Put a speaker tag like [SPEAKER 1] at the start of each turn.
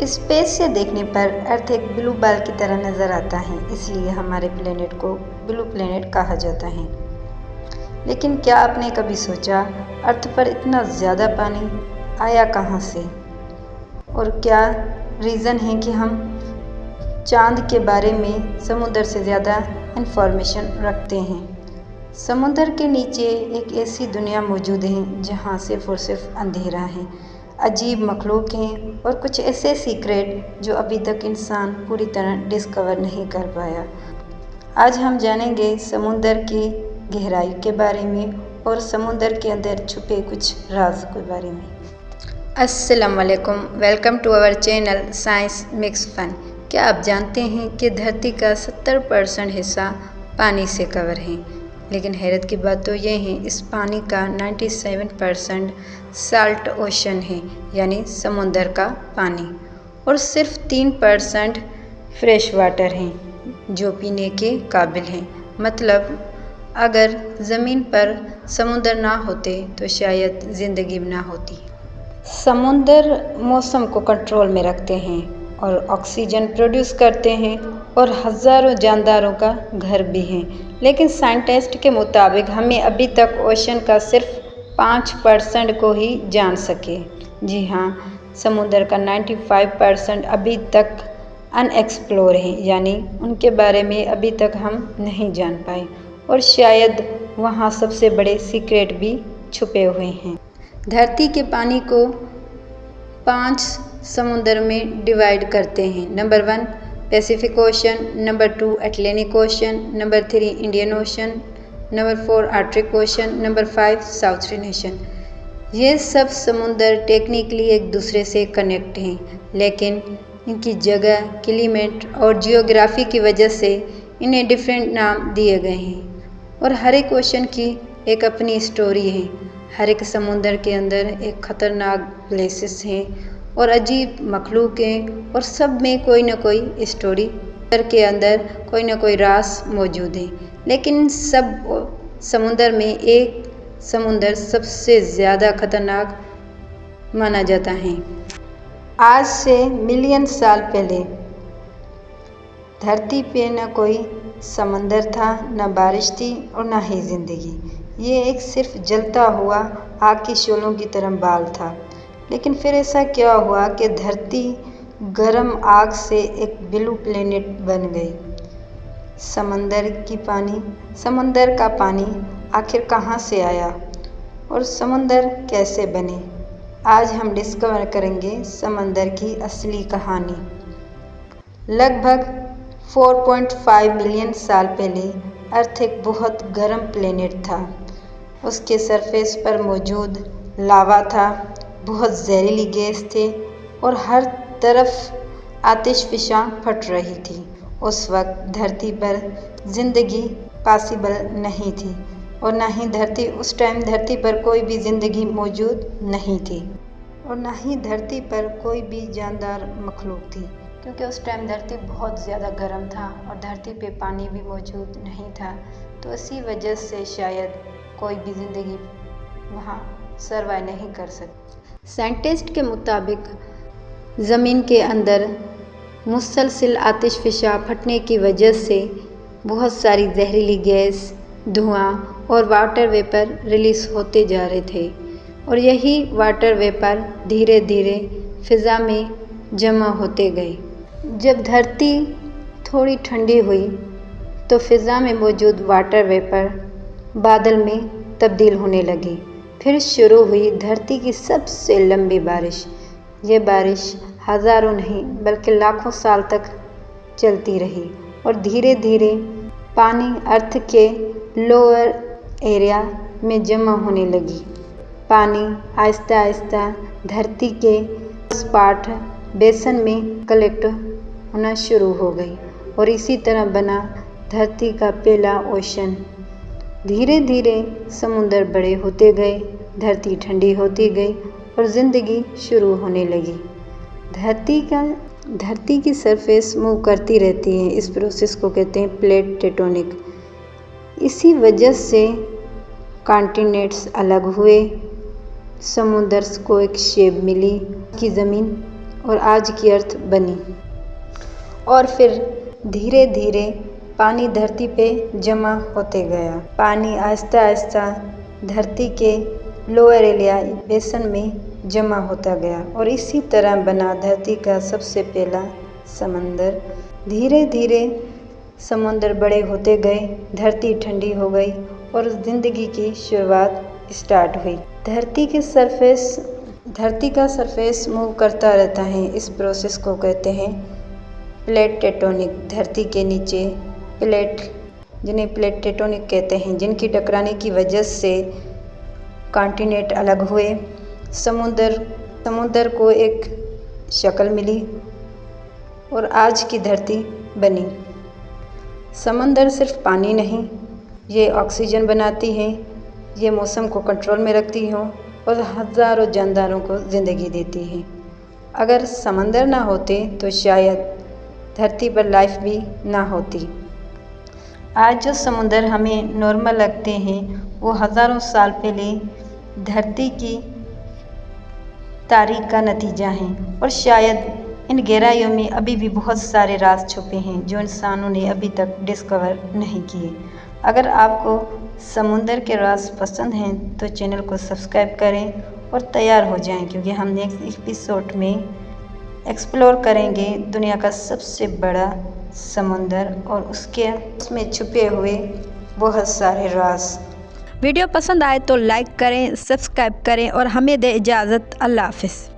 [SPEAKER 1] Space से देखने पर अर्थ एक ब्लू बॉल की तरह नज़र आता है, इसलिए हमारे प्लेनेट को ब्लू प्लेनेट कहा जाता है। लेकिन क्या आपने कभी सोचा अर्थ पर इतना ज़्यादा पानी आया कहाँ से? और क्या रीज़न है कि हम चांद के बारे में समुद्र से ज़्यादा इन्फॉर्मेशन रखते हैं? समुद्र के नीचे एक ऐसी दुनिया मौजूद है जहाँ सिर्फ और सिर्फ अंधेरा है, अजीब मखलूक हैं और कुछ ऐसे सीक्रेट जो अभी तक इंसान पूरी तरह डिस्कवर नहीं कर पाया। आज हम जानेंगे समुद्र की गहराई के बारे में और समुद्र के अंदर छुपे कुछ राज के बारे में। अस्सलाम वालेकुम, welcome to our channel science mix fun. क्या आप जानते हैं कि धरती का 70% हिस्सा पानी से कवर है? लेकिन हैरत की बात तो यह है इस पानी का 97% साल्ट ओशन है, यानी समुद्र का पानी, और सिर्फ 3% फ्रेश वाटर हैं जो पीने के काबिल हैं। मतलब अगर ज़मीन पर समुद्र ना होते तो शायद ज़िंदगी ना होती। समुद्र मौसम को कंट्रोल में रखते हैं और ऑक्सीजन प्रोड्यूस करते हैं और हज़ारों जानदारों का घर भी है। लेकिन साइंटिस्ट के मुताबिक हमें अभी तक ओशन का सिर्फ 5% को ही जान सके। जी हाँ, समुद्र का 95% अभी तक अनएक्सप्लोर है, यानी उनके बारे में अभी तक हम नहीं जान पाए और शायद वहाँ सबसे बड़े सीक्रेट भी छुपे हुए हैं। धरती के पानी को 5 समुद्र में डिवाइड करते हैं। Number 1 Pacific ocean, number 2 Atlantic ocean, number 3 Indian ocean, number 4 Arctic ocean, number 5 southern ocean. ये सब समुद्र टेक्निकली एक दूसरे से कनेक्ट हैं, लेकिन इनकी जगह, क्लाइमेट और जियोग्राफी की वजह से इन्हें डिफरेंट नाम दिए गए हैं। और हर एक ओशन की एक अपनी स्टोरी है। हर एक समुद्र के अंदर एक ख़तरनाक प्लेसेस हैं और अजीब मखलूक हैं और सब में कोई ना कोई स्टोरी, के अंदर कोई ना कोई राज मौजूद है। लेकिन सब समुद्र में एक समुद्र सबसे ज़्यादा खतरनाक माना जाता है। आज से मिलियन साल पहले धरती पे न कोई समंदर था, न बारिश थी और न ही ज़िंदगी। ये एक सिर्फ जलता हुआ आग की शोलों की तरह बाल था। लेकिन फिर ऐसा क्या हुआ कि धरती गर्म आग से एक ब्लू प्लेनेट बन गई। समंदर का पानी आखिर कहाँ से आया और समुद्र कैसे बने? आज हम डिस्कवर करेंगे समंदर की असली कहानी। लगभग 4.5 मिलियन साल पहले अर्थ एक बहुत गर्म प्लेनेट था। उसके सरफेस पर मौजूद लावा था, बहुत जहरीली गैस थे और हर तरफ आतिशफ़िशां फट रही थी। उस वक्त धरती पर ज़िंदगी पॉसिबल नहीं थी और ना ही उस टाइम धरती पर कोई भी ज़िंदगी मौजूद नहीं थी और ना ही धरती पर कोई भी जानदार मखलूक थी, क्योंकि उस टाइम धरती बहुत ज़्यादा गर्म था और धरती पे पानी भी मौजूद नहीं था। तो इसी वजह से शायद कोई भी ज़िंदगी वहाँ सर्वाइव नहीं कर सकती। साइंटिस्ट के मुताबिक ज़मीन के अंदर मुसलसल आतिशफ़िशां फटने की वजह से बहुत सारी जहरीली गैस, धुआं और वाटर वेपर रिलीज़ होते जा रहे थे और यही वाटर वेपर धीरे धीरे फ़िज़ा में जमा होते गए। जब धरती थोड़ी ठंडी हुई तो फ़िज़ा में मौजूद वाटर वेपर बादल में तब्दील होने लगी। फिर शुरू हुई धरती की सबसे लंबी बारिश। ये बारिश हज़ारों नहीं बल्कि लाखों साल तक चलती रही और धीरे धीरे पानी अर्थ के लोअर एरिया में जमा होने लगी। पानी आहिस्ता आहिस्ता धरती के स्पाट बेसन में कलेक्ट होना शुरू हो गई और इसी तरह बना धरती का पहला ओशन। धीरे धीरे समुद्र बड़े होते गए, धरती ठंडी होती गई और ज़िंदगी शुरू होने लगी। धरती की सरफेस मूव करती रहती है। इस प्रोसेस को कहते हैं प्लेट टेक्टोनिक। इसी वजह से कॉन्टिनेंट्स अलग हुए, समुद्र को एक शेप मिली कि ज़मीन और आज की अर्थ बनी। और फिर धीरे धीरे पानी धरती पे जमा होते गया। पानी आहिस्ता आहिस्ता धरती के लोअर एरिया बेसन में जमा होता गया और इसी तरह बना धरती का सबसे पहला समंदर। धीरे धीरे समुद्र बड़े होते गए, धरती ठंडी हो गई और ज़िंदगी की शुरुआत स्टार्ट हुई। धरती का सरफेस मूव करता रहता है। इस प्रोसेस को कहते हैं प्लेट टेक्टोनिक। धरती के नीचे प्लेट, जिन्हें प्लेट टेक्टोनिक कहते हैं, जिनकी टकराने की वजह से कॉन्टिनेंट अलग हुए, समुद्र को एक शक्ल मिली और आज की धरती बनी। समंदर सिर्फ पानी नहीं, ये ऑक्सीजन बनाती है, ये मौसम को कंट्रोल में रखती है और हज़ारों जानदारों को ज़िंदगी देती है। अगर समंदर ना होते तो शायद धरती पर लाइफ भी ना होती। आज जो समुंदर हमें नॉर्मल लगते हैं वो हज़ारों साल पहले धरती की तारीख का नतीजा है और शायद इन गहराइयों में अभी भी बहुत सारे राज छुपे हैं जो इंसानों ने अभी तक डिस्कवर नहीं किए। अगर आपको समुंदर के राज पसंद हैं तो चैनल को सब्सक्राइब करें और तैयार हो जाएं, क्योंकि हम नेक्स्ट एपिसोड में एक्सप्लोर करेंगे दुनिया का सबसे बड़ा समुंदर और उसमें छुपे हुए बहुत सारे राज।
[SPEAKER 2] वीडियो पसंद आए तो लाइक करें, सब्सक्राइब करें और हमें दे इजाज़त। अल्लाह हाफ़िज़।